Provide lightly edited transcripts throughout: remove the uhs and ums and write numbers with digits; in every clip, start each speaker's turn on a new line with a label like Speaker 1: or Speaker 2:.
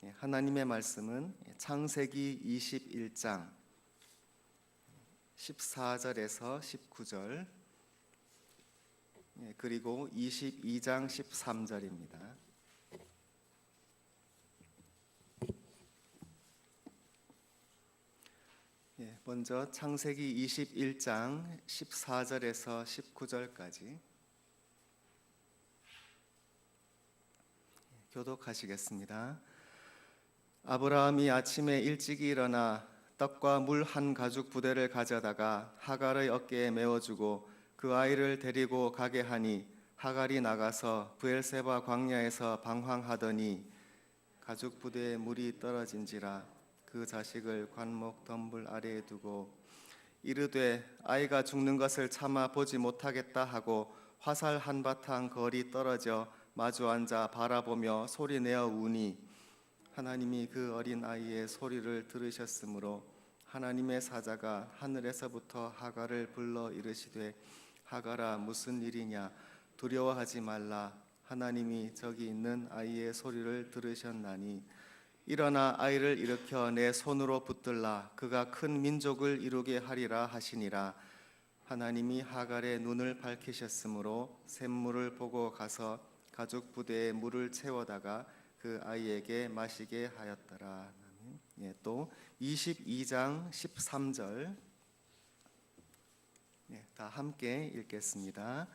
Speaker 1: 하나님의 말씀은 창세기 21장 14절에서 19절 그리고 22장 13절입니다. 먼저 창세기 21장 14절에서 19절까지 교독하시겠습니다. 아브라함이 아침에 일찍 일어나 떡과 물 한 가죽 부대를 가져다가 하갈의 어깨에 메어주고 그 아이를 데리고 가게 하니 하갈이 나가서 브엘세바 광야에서 방황하더니 가죽 부대에 물이 떨어진지라 그 자식을 관목 덤불 아래에 두고 이르되 아이가 죽는 것을 참아 보지 못하겠다 하고 화살 한바탕 거리 떨어져 마주 앉아 바라보며 소리내어 우니 하나님이 그 어린 아이의 소리를 들으셨으므로 하나님의 사자가 하늘에서부터 하갈을 불러 이르시되 하갈아 무슨 일이냐 두려워하지 말라 하나님이 저기 있는 아이의 소리를 들으셨나니 일어나 아이를 일으켜 내 손으로 붙들라 그가 큰 민족을 이루게 하리라 하시니라. 하나님이 하갈의 눈을 밝히셨으므로 샘물을 보고 가서 가죽 부대에 물을 채워다가 그 아이에게 마시게 하였더라. 또 22장 13절 다 함께 읽겠습니다.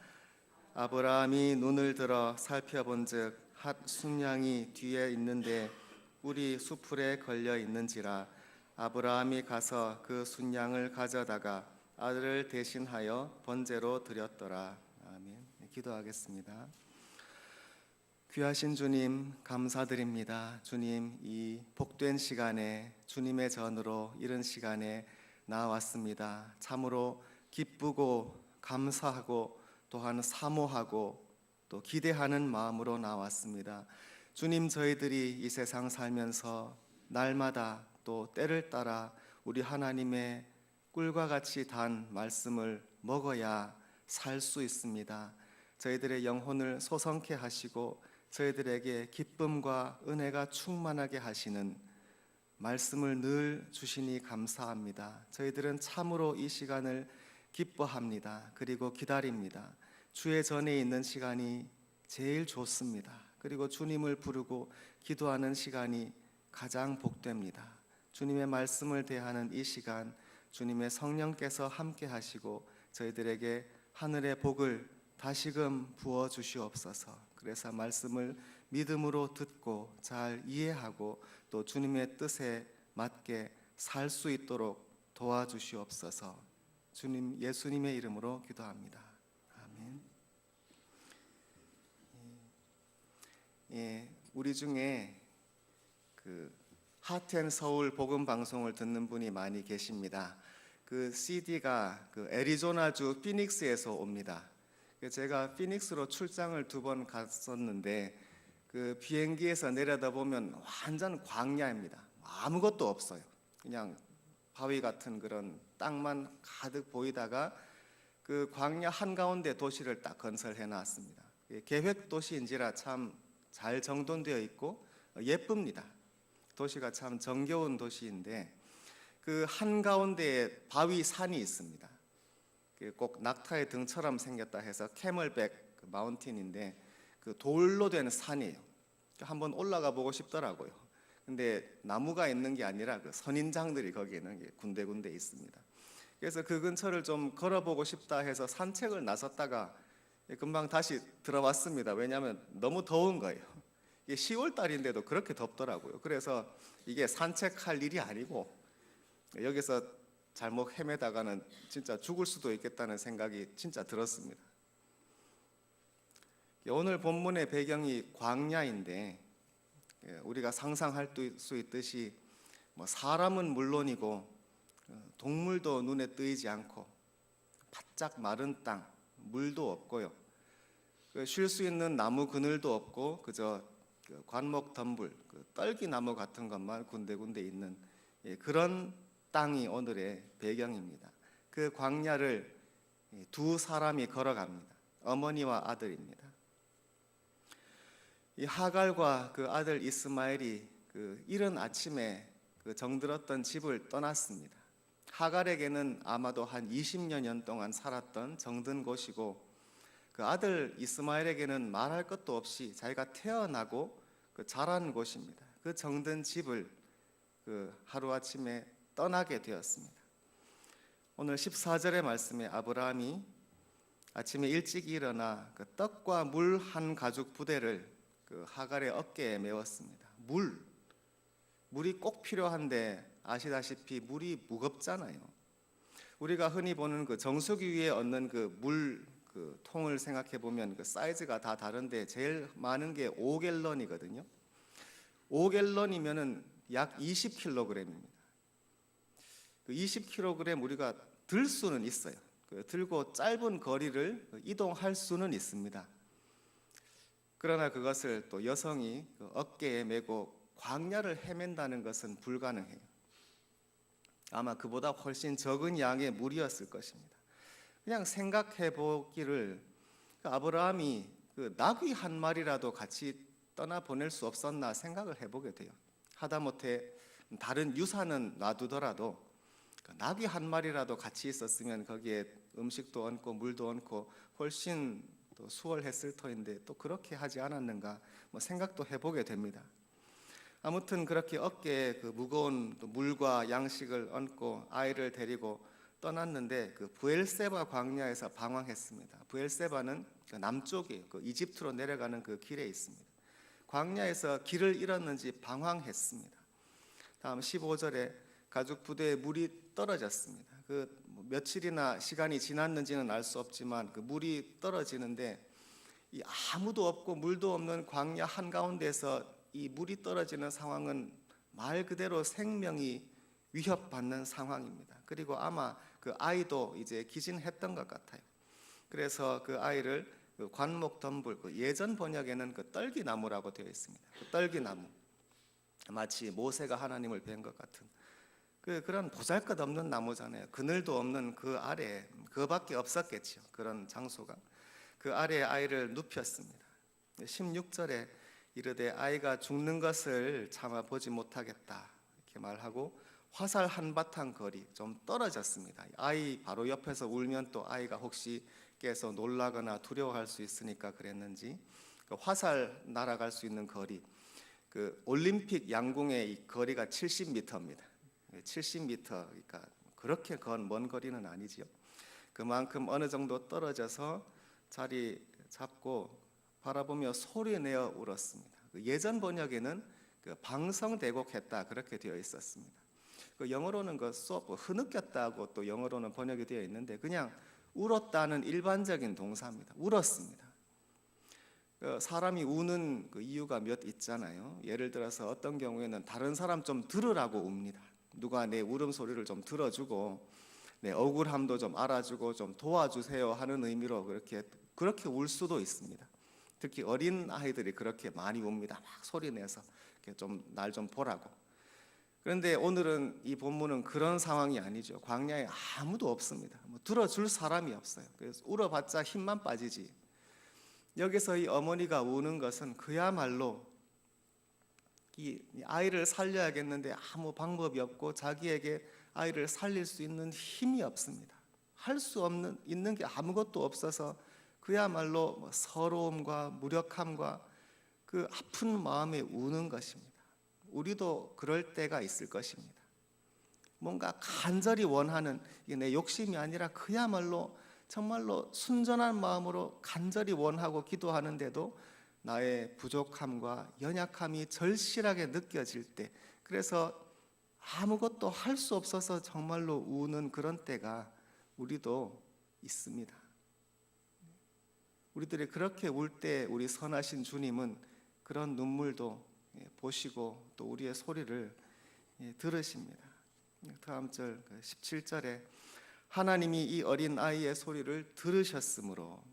Speaker 1: 아브라함이 눈을 들어 살펴본즉 핫 순양이 뒤에 있는데 뿔이 수풀에 걸려 있는지라 아브라함이 가서 그 순양을 가져다가 아들을 대신하여 번제로 드렸더라. 아멘. 기도하겠습니다. 귀하신 주님 감사드립니다. 주님 이 복된 시간에 주님의 전으로 이른 시간에 나왔습니다. 참으로 기쁘고 감사하고 또한 사모하고 또 기대하는 마음으로 나왔습니다. 주님 저희들이 이 세상 살면서 날마다 또 때를 따라 우리 하나님의 꿀과 같이 단 말씀을 먹어야 살 수 있습니다. 저희들의 영혼을 소성케 하시고 저희들에게 기쁨과 은혜가 충만하게 하시는 말씀을 늘 주시니 감사합니다. 저희들은 참으로 이 시간을 기뻐합니다. 그리고 기다립니다. 주의 전에 있는 시간이 제일 좋습니다. 그리고 주님을 부르고 기도하는 시간이 가장 복됩니다. 주님의 말씀을 대하는 이 시간 주님의 성령께서 함께 하시고 저희들에게 하늘의 복을 다시금 부어 주시옵소서. 그래서 말씀을 믿음으로 듣고 잘 이해하고 또 주님의 뜻에 맞게 살 수 있도록 도와주시옵소서. 주님 예수님의 이름으로 기도합니다. 아멘. 우리 중에 그 하트앤서울 복음 방송을 듣는 분이 많이 계십니다. 그 CD가 그 애리조나주 피닉스에서 옵니다. 제가 피닉스로 출장을 2번 갔었는데 그 비행기에서 내려다보면 완전 광야입니다. 아무것도 없어요. 그냥 바위 같은 그런 땅만 가득 보이다가 그 광야 한가운데 도시를 딱 건설해 놨습니다. 계획 도시인지라 참 잘 정돈되어 있고 예쁩니다. 도시가 참 정겨운 도시인데 그 한가운데에 바위 산이 있습니다. 꼭 낙타의 등처럼 생겼다 해서 캐멀백 마운틴인데 그 돌로 된 산이에요. 한번 올라가 보고 싶더라고요. 근데 나무가 있는 게 아니라 그 선인장들이 거기에는 군데군데 있습니다. 그래서 그 근처를 좀 걸어보고 싶다 해서 산책을 나섰다가 금방 다시 들어왔습니다. 왜냐하면 너무 더운 거예요. 이게 10월 달인데도 그렇게 덥더라고요. 그래서 이게 산책할 일이 아니고 여기서 잘못 헤매다가는 진짜 죽을 수도 있겠다는 생각이 진짜 들었습니다. 오늘 본문의 배경이 광야인데 우리가 상상할 수 있듯이 사람은 물론이고 동물도 눈에 띄지 않고 바짝 마른 땅, 물도 없고요. 쉴 수 있는 나무 그늘도 없고 그저 관목 덤불, 떨기나무 같은 것만 군데군데 있는 그런 땅이 오늘의 배경입니다. 그 광야를 2 사람이 걸어갑니다. 어머니와 아들입니다. 이 하갈과 그 아들 이스마엘이 그 이른 아침에 그 정들었던 집을 떠났습니다. 하갈에게는 아마도 한 20여 년 동안 살았던 정든 곳이고, 그 아들 이스마엘에게는 말할 것도 없이 자기가 태어나고 그 자란 곳입니다. 그 정든 집을 그 하루아침에 떠나게 되었습니다. 오늘 14절의 말씀에 아브라함이 아침에 일찍 일어나 그 떡과 물 한 가죽 부대를 그 하갈의 어깨에 메웠습니다. 물이 꼭 필요한데 아시다시피 물이 무겁잖아요. 우리가 흔히 보는 그 정수기 위에 얹는 그 물 그 통을 생각해 보면 그 사이즈가 다 다른데 제일 많은 게 5갤런이거든요. 5갤런이면은 약 20kg입니다. 그 20kg 우리가 들 수는 있어요. 그 들고 짧은 거리를 이동할 수는 있습니다. 그러나 그것을 또 여성이 그 어깨에 메고 광야를 헤맨다는 것은 불가능해요. 아마 그보다 훨씬 적은 양의 물이었을 것입니다. 그냥 생각해 보기를 아브라함이 그 나귀 한 마리라도 같이 떠나 보낼 수 없었나 생각을 해보게 돼요. 하다못해 다른 유산은 놔두더라도 나귀 한 마리라도 같이 있었으면 거기에 음식도 얹고 물도 얹고 훨씬 또 수월했을 터인데 또 그렇게 하지 않았는가 생각도 해보게 됩니다. 아무튼 그렇게 어깨에 그 무거운 물과 양식을 얹고 아이를 데리고 떠났는데 그 브엘세바 광야에서 방황했습니다. 브엘세바는 그 남쪽에 그 이집트로 내려가는 그 길에 있습니다. 광야에서 길을 잃었는지 방황했습니다. 다음 15절에 가죽 부대에 물이 떨어졌습니다. 그 며칠이나 시간이 지났는지는 알 수 없지만 그 물이 떨어지는데 이 아무도 없고 물도 없는 광야 한가운데서 이 물이 떨어지는 상황은 말 그대로 생명이 위협받는 상황입니다. 그리고 아마 그 아이도 이제 기진했던 것 같아요. 그래서 그 아이를 그 관목덤불, 그 예전 번역에는 그 떨기나무라고 되어 있습니다. 그 떨기나무, 마치 모세가 하나님을 뵌 것 같은 그런 보잘것없는 나무잖아요. 그늘도 없는 그 아래, 그밖에 없었겠죠. 그런 장소가. 그 아래에 아이를 눕혔습니다. 16절에 이르되 아이가 죽는 것을 참아 보지 못하겠다 이렇게 말하고 화살 한바탕 거리 좀 떨어졌습니다. 아이 바로 옆에서 울면 또 아이가 혹시 깨서 놀라거나 두려워할 수 있으니까 그랬는지 그 화살 날아갈 수 있는 거리, 그 올림픽 양궁의 이 거리가 70m입니다. 70m, 그러니까 그렇게 먼 거리는 아니지요. 그만큼 어느 정도 떨어져서 자리 잡고 바라보며 소리내어 울었습니다. 예전 번역에는 그 방성대곡했다 그렇게 되어 있었습니다. 그 영어로는 그 흐느꼈다고 또 영어로는 번역이 되어 있는데 그냥 울었다는 일반적인 동사입니다. 울었습니다. 그 사람이 우는 그 이유가 몇 있잖아요. 예를 들어서 어떤 경우에는 다른 사람 좀 들으라고 웁니다. 누가 내 울음소리를 좀 들어주고 내 억울함도 좀 알아주고 좀 도와주세요 하는 의미로 그렇게 울 수도 있습니다. 특히 어린 아이들이 그렇게 많이 웁니다. 막 소리내서 날 좀 보라고. 그런데 오늘은 이 본문은 그런 상황이 아니죠. 광야에 아무도 없습니다. 들어줄 사람이 없어요. 그래서 울어봤자 힘만 빠지지. 여기서 이 어머니가 우는 것은 그야말로 이 아이를 살려야겠는데 아무 방법이 없고 자기에게 아이를 살릴 수 있는 힘이 없습니다. 할 수 있는 게 아무것도 없어서 그야말로 서러움과 무력함과 그 아픈 마음에 우는 것입니다. 우리도 그럴 때가 있을 것입니다. 뭔가 간절히 원하는, 이게 내 욕심이 아니라 그야말로 정말로 순전한 마음으로 간절히 원하고 기도하는데도 나의 부족함과 연약함이 절실하게 느껴질 때, 그래서 아무것도 할 수 없어서 정말로 우는 그런 때가 우리도 있습니다. 우리들이 그렇게 울 때 우리 선하신 주님은 그런 눈물도 보시고 또 우리의 소리를 들으십니다. 다음 절 17절에 하나님이 이 어린 아이의 소리를 들으셨으므로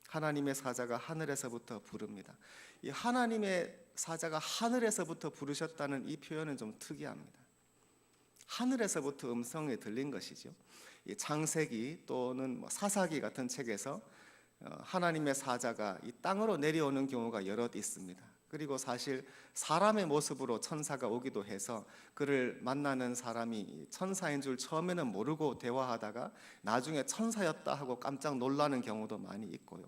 Speaker 1: 하나님의 사자가 하늘에서부터 부릅니다. 이 하나님의 사자가 하늘에서부터 부르셨다는 이 표현은 좀 특이합니다. 하늘에서부터 음성이 들린 것이죠. 이 창세기 또는 사사기 같은 책에서 하나님의 사자가 이 땅으로 내려오는 경우가 여럿 있습니다. 그리고 사실 사람의 모습으로 천사가 오기도 해서 그를 만나는 사람이 천사인 줄 처음에는 모르고 대화하다가 나중에 천사였다 하고 깜짝 놀라는 경우도 많이 있고요.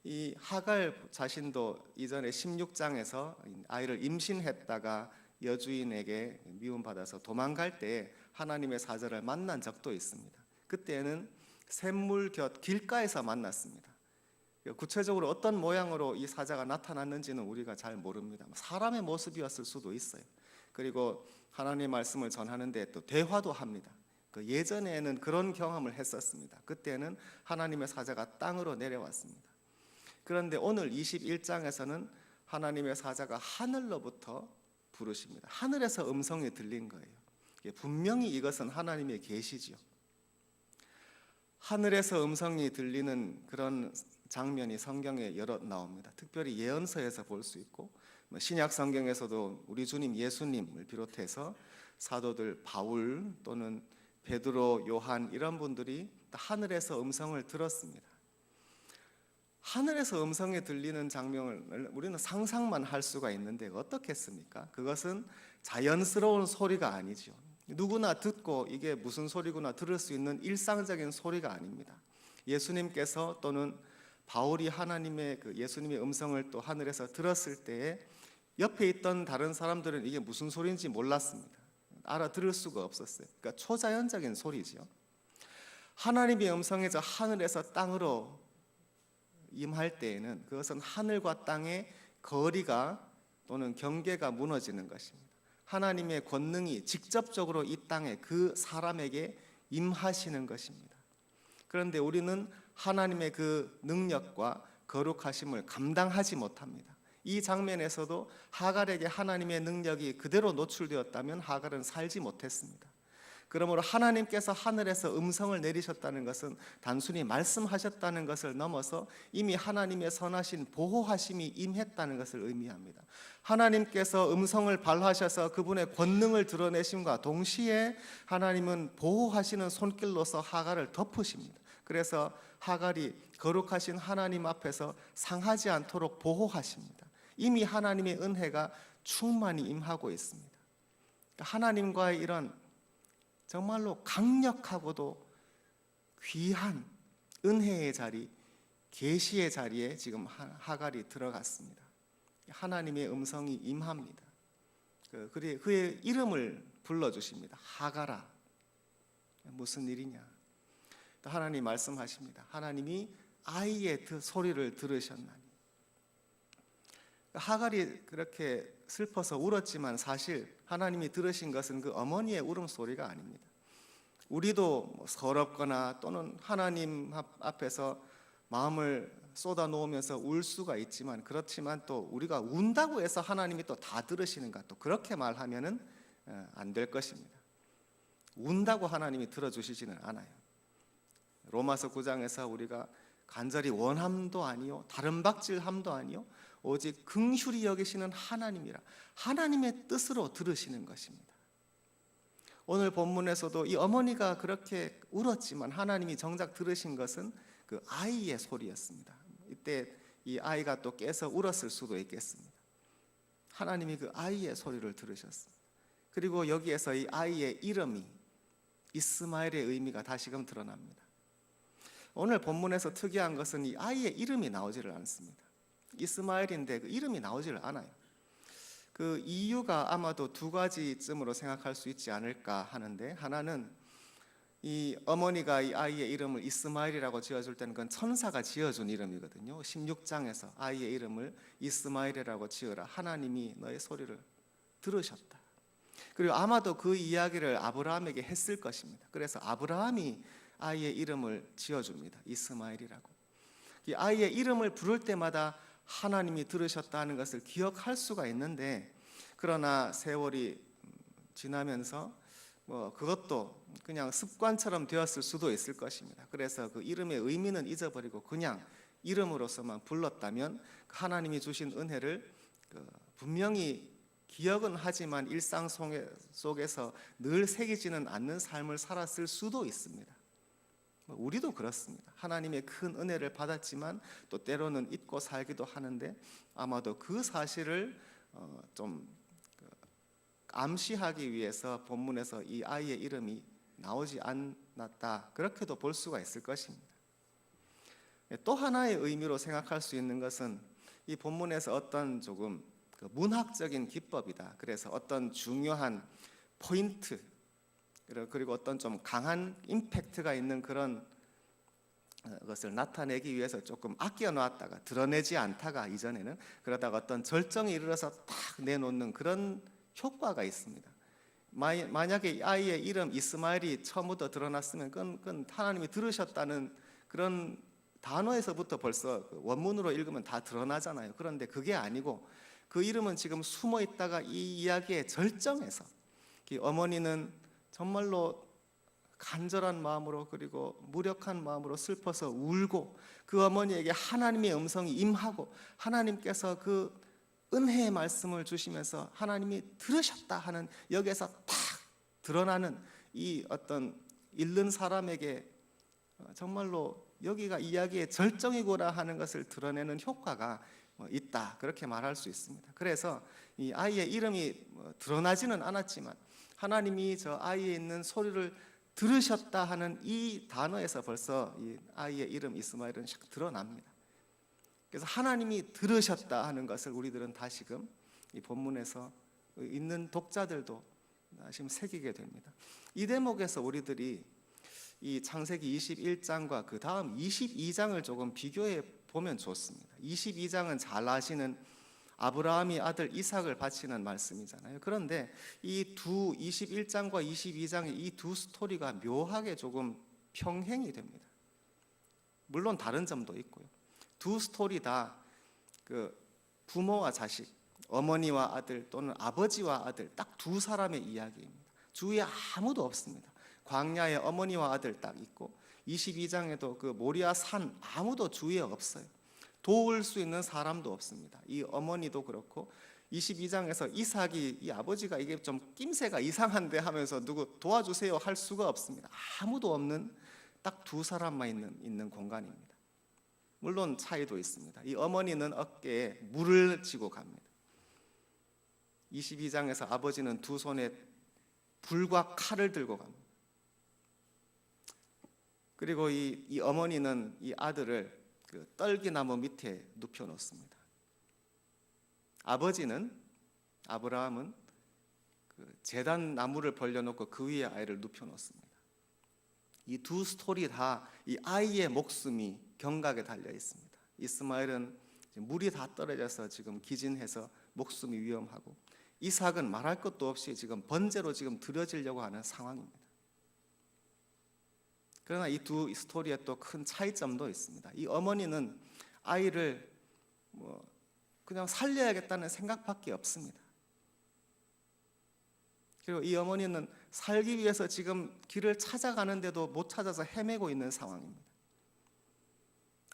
Speaker 1: 이 하갈 자신도 이전에 16장에서 아이를 임신했다가 여주인에게 미움받아서 도망갈 때 하나님의 사자를 만난 적도 있습니다. 그때는 샘물 곁 길가에서 만났습니다. 구체적으로 어떤 모양으로 이 사자가 나타났는지는 우리가 잘 모릅니다. 사람의 모습이었을 수도 있어요. 그리고 하나님의 말씀을 전하는데 또 대화도 합니다. 예전에는 그런 경험을 했었습니다. 그때는 하나님의 사자가 땅으로 내려왔습니다. 그런데 오늘 21장에서는 하나님의 사자가 하늘로부터 부르십니다. 하늘에서 음성이 들린 거예요. 분명히 이것은 하나님의 계시지요. 하늘에서 음성이 들리는 그런 장면이 성경에 여러 나옵니다. 특별히 예언서에서 볼 수 있고 신약 성경에서도 우리 주님 예수님을 비롯해서 사도들 바울 또는 베드로, 요한 이런 분들이 하늘에서 음성을 들었습니다. 하늘에서 음성이 들리는 장면을 우리는 상상만 할 수가 있는데 어떻겠습니까? 그것은 자연스러운 소리가 아니죠. 누구나 듣고 이게 무슨 소리구나 들을 수 있는 일상적인 소리가 아닙니다. 예수님께서 또는 바울이 하나님의 예수님의 음성을 또 하늘에서 들었을 때에 옆에 있던 다른 사람들은 이게 무슨 소리인지 몰랐습니다. 알아들을 수가 없었어요. 그러니까 초자연적인 소리죠. 하나님의 음성이 저 하늘에서 땅으로 임할 때에는 그것은 하늘과 땅의 거리가 또는 경계가 무너지는 것입니다. 하나님의 권능이 직접적으로 이 땅에 그 사람에게 임하시는 것입니다. 그런데 우리는 하나님의 그 능력과 거룩하심을 감당하지 못합니다. 이 장면에서도 하갈에게 하나님의 능력이 그대로 노출되었다면 하갈은 살지 못했습니다. 그러므로 하나님께서 하늘에서 음성을 내리셨다는 것은 단순히 말씀하셨다는 것을 넘어서 이미 하나님의 선하신 보호하심이 임했다는 것을 의미합니다. 하나님께서 음성을 발하셔서 그분의 권능을 드러내심과 동시에 하나님은 보호하시는 손길로서 하갈을 덮으십니다. 그래서 하갈이 거룩하신 하나님 앞에서 상하지 않도록 보호하십니다. 이미 하나님의 은혜가 충만히 임하고 있습니다. 하나님과의 이런 정말로 강력하고도 귀한 은혜의 자리, 계시의 자리에 지금 하갈이 들어갔습니다. 하나님의 음성이 임합니다. 그의 이름을 불러주십니다. 하갈아, 무슨 일이냐? 또 하나님 말씀하십니다. 하나님이 아이의 소리를 들으셨나니. 하갈이 그렇게 슬퍼서 울었지만 사실 하나님이 들으신 것은 그 어머니의 울음소리가 아닙니다. 우리도 서럽거나 또는 하나님 앞에서 마음을 쏟아놓으면서 울 수가 있지만, 그렇지만 또 우리가 운다고 해서 하나님이 또 다 들으시는가, 또 그렇게 말하면은 안 될 것입니다. 운다고 하나님이 들어주시지는 않아요. 로마서 9장에서 우리가 간절히 원함도 아니요 다른 박질함도 아니요 오직 긍휼히 여기시는 하나님이라, 하나님의 뜻으로 들으시는 것입니다. 오늘 본문에서도 이 어머니가 그렇게 울었지만 하나님이 정작 들으신 것은 그 아이의 소리였습니다. 이때 이 아이가 또 깨서 울었을 수도 있겠습니다. 하나님이 그 아이의 소리를 들으셨습니다. 그리고 여기에서 이 아이의 이름이 이스마엘의 의미가 다시금 드러납니다. 오늘 본문에서 특이한 것은 이 아이의 이름이 나오지를 않습니다. 이스마엘인데 그 이름이 나오지를 않아요. 그 이유가 아마도 두 가지쯤으로 생각할 수 있지 않을까 하는데, 하나는 이 어머니가 이 아이의 이름을 이스마엘이라고 지어줄 때는 그건 천사가 지어준 이름이거든요. 16장에서 아이의 이름을 이스마엘이라고 지어라, 하나님이 너의 소리를 들으셨다. 그리고 아마도 그 이야기를 아브라함에게 했을 것입니다. 그래서 아브라함이 아이의 이름을 지어줍니다. 이스마엘이라고. 이 아이의 이름을 부를 때마다 하나님이 들으셨다는 것을 기억할 수가 있는데, 그러나 세월이 지나면서 그것도 그냥 습관처럼 되었을 수도 있을 것입니다. 그래서 그 이름의 의미는 잊어버리고 그냥 이름으로서만 불렀다면 하나님이 주신 은혜를 분명히 기억은 하지만 일상 속에서 늘 새기지는 않는 삶을 살았을 수도 있습니다. 우리도 그렇습니다. 하나님의 큰 은혜를 받았지만 또 때로는 잊고 살기도 하는데, 아마도 그 사실을 좀 암시하기 위해서 본문에서 이 아이의 이름이 나오지 않았다, 그렇게도 볼 수가 있을 것입니다. 또 하나의 의미로 생각할 수 있는 것은 이 본문에서 어떤 조금 문학적인 기법이다. 그래서 어떤 중요한 포인트, 그리고 어떤 좀 강한 임팩트가 있는 그런 것을 나타내기 위해서 조금 아껴놓았다가 드러내지 않다가 이전에는, 그러다가 어떤 절정에 이르러서 딱 내놓는 그런 효과가 있습니다. 만약에 이 아이의 이름 이스마엘이 처음부터 드러났으면 그건 하나님이 들으셨다는 그런 단어에서부터 벌써 원문으로 읽으면 다 드러나잖아요. 그런데 그게 아니고 그 이름은 지금 숨어 있다가 이 이야기의 절정에서 어머니는 정말로 간절한 마음으로 그리고 무력한 마음으로 슬퍼서 울고, 그 어머니에게 하나님의 음성이 임하고 하나님께서 그 은혜의 말씀을 주시면서 하나님이 들으셨다 하는, 여기에서 딱 드러나는 이 어떤 읽는 사람에게 정말로 여기가 이야기의 절정이구나 하는 것을 드러내는 효과가 있다, 그렇게 말할 수 있습니다. 그래서 이 아이의 이름이 드러나지는 않았지만 하나님이 저 아이에 있는 소리를 들으셨다 하는 이 단어에서 벌써 이 아이의 이름 이스마엘은 드러납니다. 그래서 하나님이 들으셨다 하는 것을 우리들은 다시금 이 본문에서 있는 독자들도 다시금 새기게 됩니다. 이 대목에서 우리들이 이 창세기 21장과 그 다음 22장을 조금 비교해 보면 좋습니다. 22장은 잘 아시는 아브라함이 아들 이삭을 바치는 말씀이잖아요. 그런데 이 두 21장과 22장의 이 두 스토리가 묘하게 조금 평행이 됩니다. 물론 다른 점도 있고요. 두 스토리 다 그 부모와 자식, 어머니와 아들 또는 아버지와 아들, 딱 두 사람의 이야기입니다. 주위에 아무도 없습니다. 광야에 어머니와 아들 딱 있고, 22장에도 그 모리아 산 아무도 주위에 없어요. 도울 수 있는 사람도 없습니다. 이 어머니도 그렇고, 22장에서 이삭이 이 아버지가 이게 좀 낌새가 이상한데 하면서 누구 도와주세요 할 수가 없습니다. 아무도 없는 딱 두 사람만 있는 공간입니다. 물론 차이도 있습니다. 이 어머니는 어깨에 물을 쥐고 갑니다. 22장에서 아버지는 두 손에 불과 칼을 들고 갑니다. 그리고 이 어머니는 이 아들을 그 떨기나무 밑에 눕혀 놓습니다. 아브라함은 그 제단 나무를 벌려놓고 그 위에 아이를 눕혀 놓습니다. 이 두 스토리 다 이 아이의 목숨이 경각에 달려 있습니다. 이스마엘은 물이 다 떨어져서 지금 기진해서 목숨이 위험하고, 이삭은 말할 것도 없이 지금 번제로 지금 드려지려고 하는 상황입니다. 그러나 이 두 스토리에 또 큰 차이점도 있습니다. 이 어머니는 아이를 그냥 살려야겠다는 생각밖에 없습니다. 그리고 이 어머니는 살기 위해서 지금 길을 찾아가는데도 못 찾아서 헤매고 있는 상황입니다.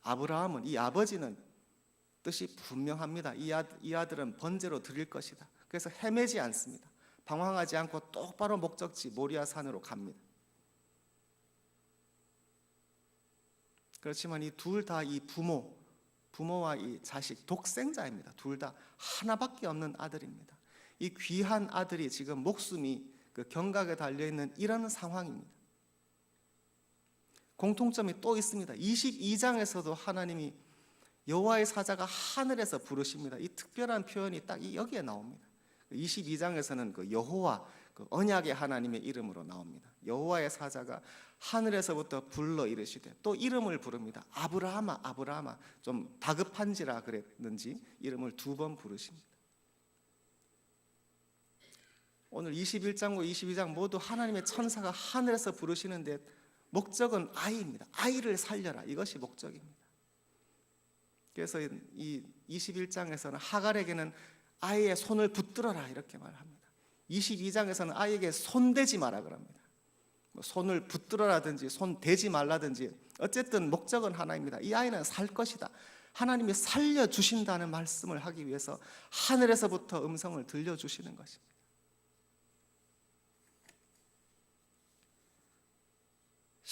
Speaker 1: 아브라함은, 이 아버지는 뜻이 분명합니다. 이 아들은 번제로 드릴 것이다. 그래서 헤매지 않습니다. 방황하지 않고 똑바로 목적지 모리아 산으로 갑니다. 그렇지만 이 둘 다 이 부모와 이 자식, 독생자입니다. 둘 다 하나밖에 없는 아들입니다. 이 귀한 아들이 지금 목숨이 그 경각에 달려있는 이런 상황입니다. 공통점이 또 있습니다. 22장에서도 하나님이 여호와의 사자가 하늘에서 부르십니다. 이 특별한 표현이 딱 여기에 나옵니다. 22장에서는 그 여호와, 그 언약의 하나님의 이름으로 나옵니다. 여호와의 사자가 하늘에서부터 불러 이르시되, 또 이름을 부릅니다. 아브라함아, 아브라함아. 좀 다급한지라 그랬는지 이름을 두 번 부르십니다. 오늘 21장과 22장 모두 하나님의 천사가 하늘에서 부르시는데 목적은 아이입니다. 아이를 살려라, 이것이 목적입니다. 그래서 이 21장에서는 하갈에게는 아이의 손을 붙들어라 이렇게 말합니다. 22장에서는 아이에게 손대지 마라 그럽니다. 손을 붙들어라든지 손 대지 말라든지 어쨌든 목적은 하나입니다. 이 아이는 살 것이다. 하나님이 살려주신다는 말씀을 하기 위해서 하늘에서부터 음성을 들려주시는 것입니다.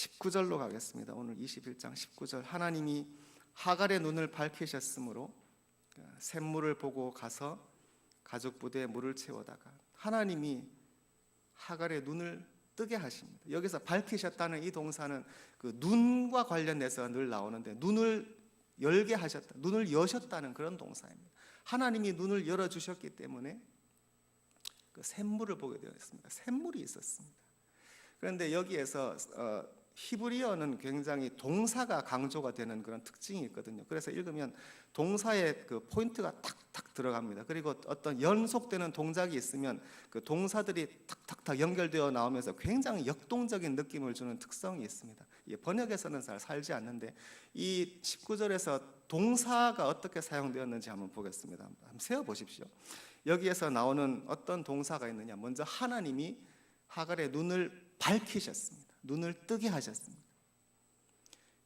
Speaker 1: 19절로 가겠습니다. 오늘 21장 19절. 하나님이 하갈의 눈을 밝히셨으므로 샘물을 보고 가서 가죽 부대에 물을 채우다가 하나님이 하갈의 눈을 뜨게 하십니다. 여기서 밝히셨다는 이 동사는 그 눈과 관련돼서 늘 나오는데 눈을 열게 하셨다, 눈을 여셨다는 그런 동사입니다. 하나님이 눈을 열어주셨기 때문에 그 샘물을 보게 되었습니다. 샘물이 있었습니다. 그런데 여기에서 히브리어는 굉장히 동사가 강조가 되는 그런 특징이 있거든요. 그래서 읽으면 동사에 그 포인트가 탁탁 들어갑니다. 그리고 어떤 연속되는 동작이 있으면 그 동사들이 탁탁탁 연결되어 나오면서 굉장히 역동적인 느낌을 주는 특성이 있습니다. 번역에서는 잘 살지 않는데 이 19절에서 동사가 어떻게 사용되었는지 한번 보겠습니다. 한번 세어보십시오. 여기에서 나오는 어떤 동사가 있느냐. 먼저 하나님이 하갈의 눈을 밝히셨습니다. 눈을 뜨게 하셨습니다.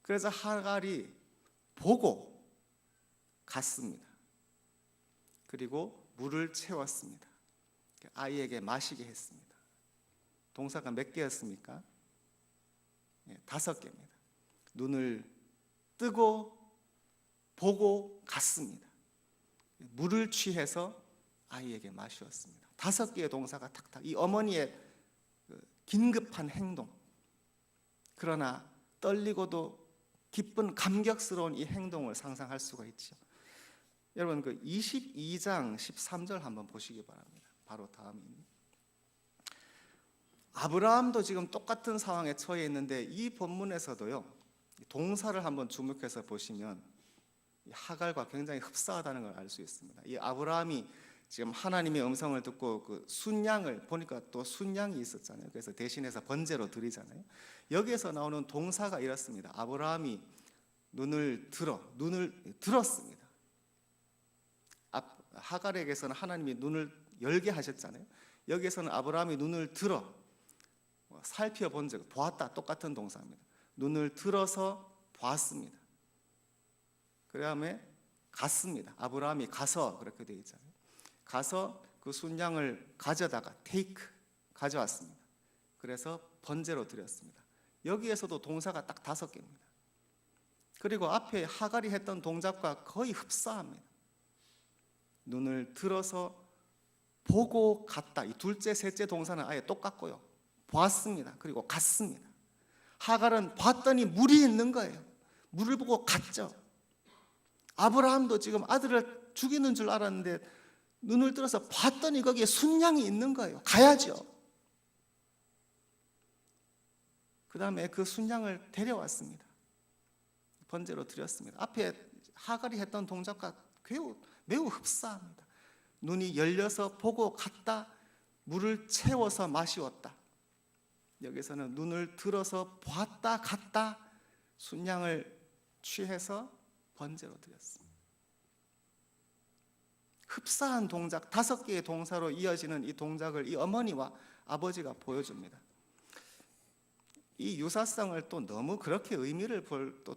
Speaker 1: 그래서 하갈이 보고 갔습니다. 그리고 물을 채웠습니다. 아이에게 마시게 했습니다. 동사가 몇 개였습니까? 5개입니다. 눈을 뜨고 보고 갔습니다. 물을 취해서 아이에게 마시었습니다. 5개의 동사가 탁탁. 이 어머니의 긴급한 행동, 그러나 떨리고도 기쁜 감격스러운 이 행동을 상상할 수가 있죠. 여러분 그 22장 13절 한번 보시기 바랍니다. 바로 다음입니다. 아브라함도 지금 똑같은 상황에 처해 있는데 이 본문에서도요, 동사를 한번 주목해서 보시면 하갈과 굉장히 흡사하다는 걸 알 수 있습니다. 이 아브라함이 지금 하나님의 음성을 듣고 그 순양을 보니까 또 순양이 있었잖아요. 그래서 대신해서 번제로 드리잖아요. 여기에서 나오는 동사가 이렇습니다. 아브라함이 눈을 들었습니다. 하갈에게서는 하나님이 눈을 열게 하셨잖아요. 여기에서는 아브라함이 눈을 들어 살펴본 적, 보았다, 똑같은 동사입니다. 눈을 들어서 보았습니다. 그 다음에 갔습니다. 아브라함이 가서, 그렇게 되어 있잖아요. 가서 그 순양을 가져다가 가져왔습니다. 그래서 번제로 드렸습니다. 여기에서도 동사가 딱 5개입니다. 그리고 앞에 하갈이 했던 동작과 거의 흡사합니다. 눈을 들어서 보고 갔다. 이 둘째, 셋째 동사는 아예 똑같고요. 보았습니다. 그리고 갔습니다. 하갈은 봤더니 물이 있는 거예요. 물을 보고 갔죠. 아브라함도 지금 아들을 죽이는 줄 알았는데 눈을 들어서 봤더니 거기에 순양이 있는 거예요. 가야죠. 그 다음에 그 순양을 데려왔습니다. 번제로 드렸습니다. 앞에 하갈이 했던 동작과 매우 흡사합니다. 눈이 열려서 보고 갔다, 물을 채워서 마시었다. 여기서는 눈을 들어서 보았다, 갔다, 순양을 취해서 번제로 드렸습니다. 흡사한 동작, 5개의 동사로 이어지는 이 동작을 이 어머니와 아버지가 보여줍니다. 이 유사성을 또 너무 그렇게 의미를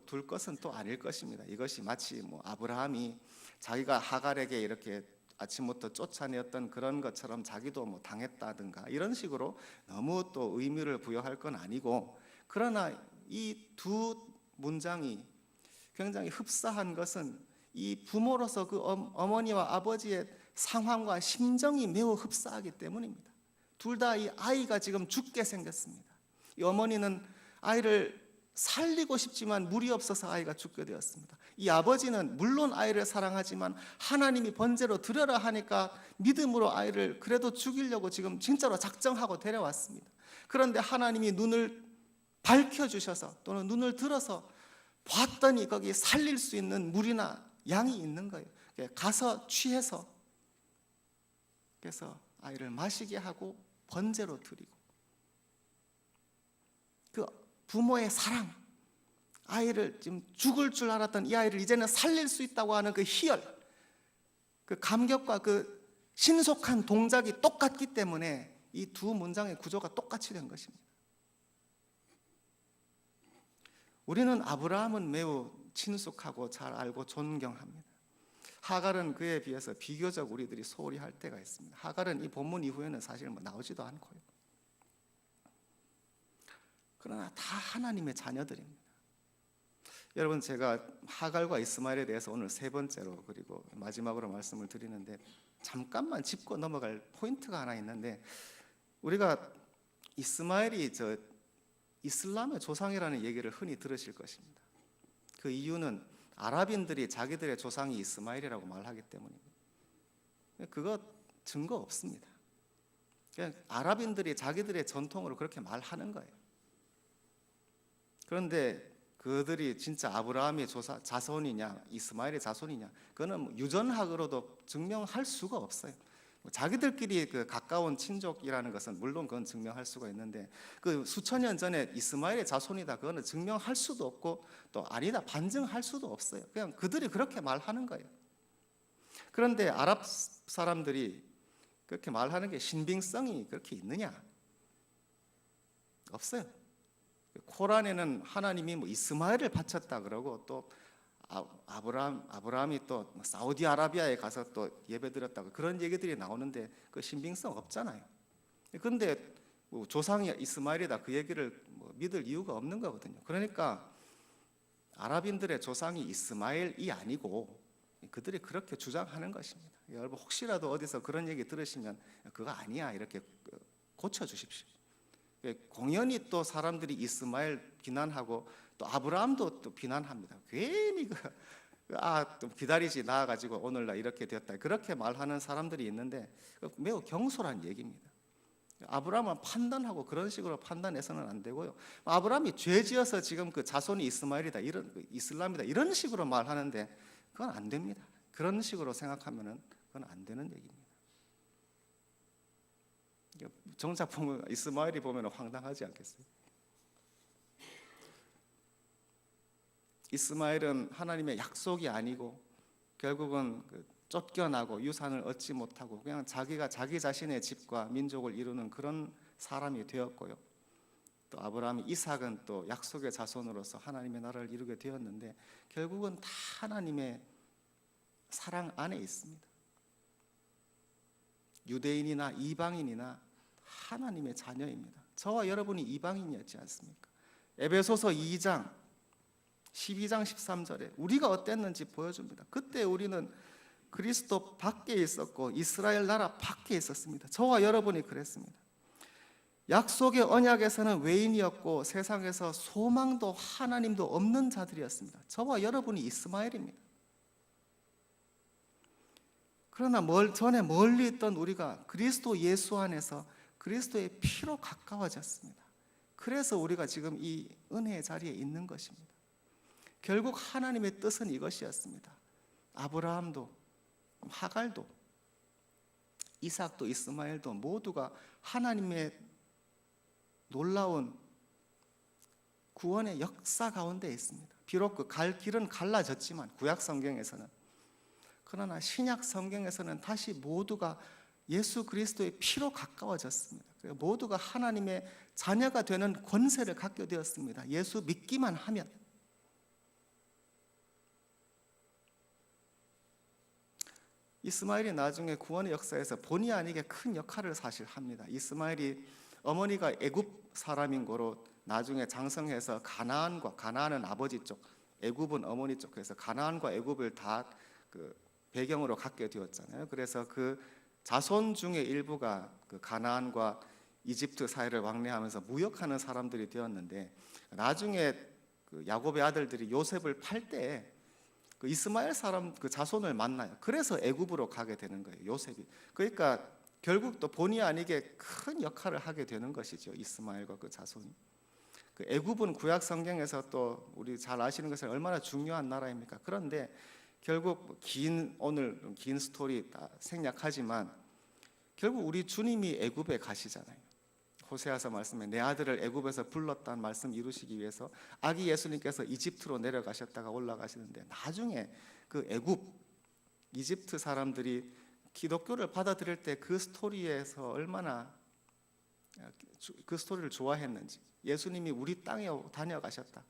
Speaker 1: 둘 것은 또 아닐 것입니다. 이것이 마치 아브라함이 자기가 하갈에게 이렇게 아침부터 쫓아내었던 그런 것처럼 자기도 당했다든가 이런 식으로 너무 또 의미를 부여할 건 아니고, 그러나 이 두 문장이 굉장히 흡사한 것은 이 부모로서 그 어머니와 아버지의 상황과 심정이 매우 흡사하기 때문입니다. 둘 다 이 아이가 지금 죽게 생겼습니다. 이 어머니는 아이를 살리고 싶지만 물이 없어서 아이가 죽게 되었습니다. 이 아버지는 물론 아이를 사랑하지만 하나님이 번제로 드려라 하니까 믿음으로 아이를 그래도 죽이려고 지금 진짜로 작정하고 데려왔습니다. 그런데 하나님이 눈을 밝혀주셔서 또는 눈을 들어서 봤더니 거기 살릴 수 있는 물이나 양이 있는 거예요. 가서 취해서 그래서 아이를 마시게 하고 번제로 드리고, 그 부모의 사랑, 아이를 지금 죽을 줄 알았던 이 아이를 이제는 살릴 수 있다고 하는 그 희열, 그 감격과 그 신속한 동작이 똑같기 때문에 이 두 문장의 구조가 똑같이 된 것입니다. 우리는 아브라함은 매우 친숙하고 잘 알고 존경합니다. 하갈은 그에 비해서 비교적 우리들이 소홀히 할 때가 있습니다. 하갈은 이 본문 이후에는 사실 나오지도 않고요. 그러나 다 하나님의 자녀들입니다. 여러분, 제가 하갈과 이스마엘에 대해서 오늘 세 번째로 그리고 마지막으로 말씀을 드리는데 잠깐만 짚고 넘어갈 포인트가 하나 있는데, 우리가 이스마엘이 이슬람의 조상이라는 얘기를 흔히 들으실 것입니다. 그 이유는 아랍인들이 자기들의 조상이 이스마엘이라고 말하기 때문입니다. 그거 증거 없습니다. 그냥 아랍인들이 자기들의 전통으로 그렇게 말하는 거예요. 그런데 그들이 진짜 아브라함의 자손이냐 이스마엘의 자손이냐, 그거는 뭐 유전학으로도 증명할 수가 없어요. 자기들끼리 그 가까운 친족이라는 것은 물론 그건 증명할 수가 있는데, 그 수천 년 전에 이스마엘의 자손이다 그거는 증명할 수도 없고 또 아니다 반증할 수도 없어요. 그냥 그들이 그렇게 말하는 거예요. 그런데 아랍 사람들이 그렇게 말하는 게 신빙성이 그렇게 있느냐? 없어요. 코란에는 하나님이 뭐 이스마엘을 바쳤다 그러고, 또 아브라함이 또 사우디아라비아에 가서 또 예배드렸다고 그런 얘기들이 나오는데 그 신빙성 없잖아요. 그런데 뭐 조상이 이스마엘이다 그 얘기를 뭐 믿을 이유가 없는 거거든요. 그러니까 아랍인들의 조상이 이스마엘이 아니고 그들이 그렇게 주장하는 것입니다. 여러분, 혹시라도 어디서 그런 얘기 들으시면 그거 아니야 이렇게 고쳐주십시오. 공연히 또 사람들이 이스마엘 비난하고 또 아브라함도 또 비난합니다. 괜히 좀 기다리지 나아가지고 오늘날 이렇게 되었다 그렇게 말하는 사람들이 있는데 매우 경솔한 얘기입니다. 아브라함은 판단하고 그런 식으로 판단해서는 안 되고요. 아브라함이 죄지어서 지금 그 자손이 이스마엘이다 이런 이슬람이다 이런 식으로 말하는데 그건 안 됩니다. 그런 식으로 생각하면은 그건 안 되는 얘기입니다. 정작 보면 이스마엘이 보면 황당하지 않겠어요? 이스마엘은 하나님의 약속이 아니고 결국은 쫓겨나고 유산을 얻지 못하고 그냥 자기가 자기 자신의 집과 민족을 이루는 그런 사람이 되었고요. 또 아브라함, 이삭은 또 약속의 자손으로서 하나님의 나라를 이루게 되었는데 결국은 다 하나님의 사랑 안에 있습니다. 유대인이나 이방인이나 하나님의 자녀입니다. 저와 여러분이 이방인이었지 않습니까? 에베소서 2장 12장 13절에 우리가 어땠는지 보여줍니다. 그때 우리는 그리스도 밖에 있었고 이스라엘 나라 밖에 있었습니다. 저와 여러분이 그랬습니다. 약속의 언약에서는 외인이었고 세상에서 소망도 하나님도 없는 자들이었습니다. 저와 여러분이 이스마엘입니다. 그러나 전에 멀리 있던 우리가 그리스도 예수 안에서 그리스도의 피로 가까워졌습니다. 그래서 우리가 지금 이 은혜의 자리에 있는 것입니다. 결국 하나님의 뜻은 이것이었습니다. 아브라함도 하갈도 이삭도 이스마엘도 모두가 하나님의 놀라운 구원의 역사 가운데 있습니다. 비록 그 길은 갈라졌지만 구약 성경에서는, 그러나 신약 성경에서는 다시 모두가 예수 그리스도의 피로 가까워졌습니다. 모두가 하나님의 자녀가 되는 권세를 갖게 되었습니다. 예수 믿기만 하면. 이스마엘이 나중에 구원의 역사에서 본의 아니게 큰 역할을 사실 합니다. 이스마엘이 어머니가 애굽 사람인 거로 나중에 장성해서 가나안은 아버지 쪽, 애굽은 어머니 쪽, 그래서 가나안과 애굽을 다 그 배경으로 갖게 되었잖아요. 그래서 그 자손 중에 일부가 그 가나안과 이집트 사이를 왕래하면서 무역하는 사람들이 되었는데, 나중에 그 야곱의 아들들이 요셉을 팔 때 그 이스마엘 사람 그 자손을 만나요. 그래서 애굽으로 가게 되는 거예요, 요셉이. 그러니까 결국 또 본의 아니게 큰 역할을 하게 되는 것이죠, 이스마엘과 그 자손이. 그 애굽은 구약 성경에서 또 우리 잘 아시는 것은 얼마나 중요한 나라입니까? 그런데 결국 오늘 긴 스토리 다 생략하지만 결국 우리 주님이 애굽에 가시잖아요. 호세아서 말씀에 내 아들을 애굽에서 불렀다는 말씀 이루시기 위해서 아기 예수님께서 이집트로 내려가셨다가 올라가시는데, 나중에 그 애굽 이집트 사람들이 기독교를 받아들일 때 그 스토리에서 얼마나 그 스토리를 좋아했는지, 예수님이 우리 땅에 다녀가셨다.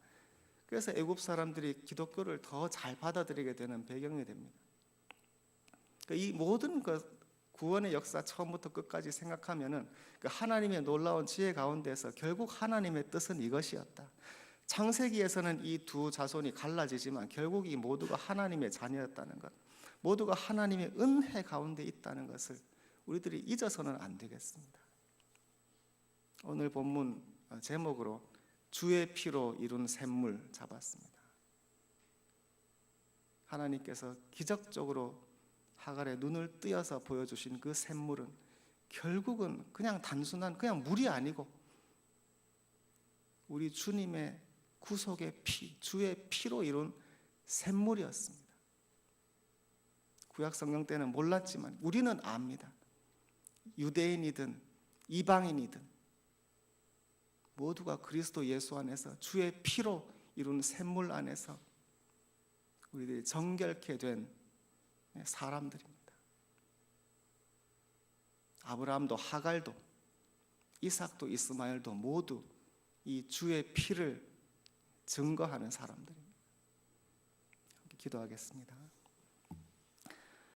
Speaker 1: 그래서 애굽 사람들이 기독교를 더 잘 받아들이게 되는 배경이 됩니다. 이 모든 구원의 역사 처음부터 끝까지 생각하면은 그 하나님의 놀라운 지혜 가운데서 결국 하나님의 뜻은 이것이었다. 창세기에서는 이 두 자손이 갈라지지만 결국 이 모두가 하나님의 자녀였다는 것, 모두가 하나님의 은혜 가운데 있다는 것을 우리들이 잊어서는 안 되겠습니다. 오늘 본문 제목으로 주의 피로 이룬 샘물 잡았습니다. 하나님께서 기적적으로 하갈의 눈을 뜨여서 보여주신 그 샘물은 결국은 그냥 단순한 그냥 물이 아니고 우리 주님의 구속의 피, 주의 피로 이룬 샘물이었습니다. 구약 성경 때는 몰랐지만 우리는 압니다. 유대인이든 이방인이든 모두가 그리스도 예수 안에서 주의 피로 이룬 샘물 안에서 우리들이 정결케 된 사람들입니다. 아브라함도 하갈도 이삭도 이스마엘도 모두 이 주의 피를 증거하는 사람들입니다. 기도하겠습니다.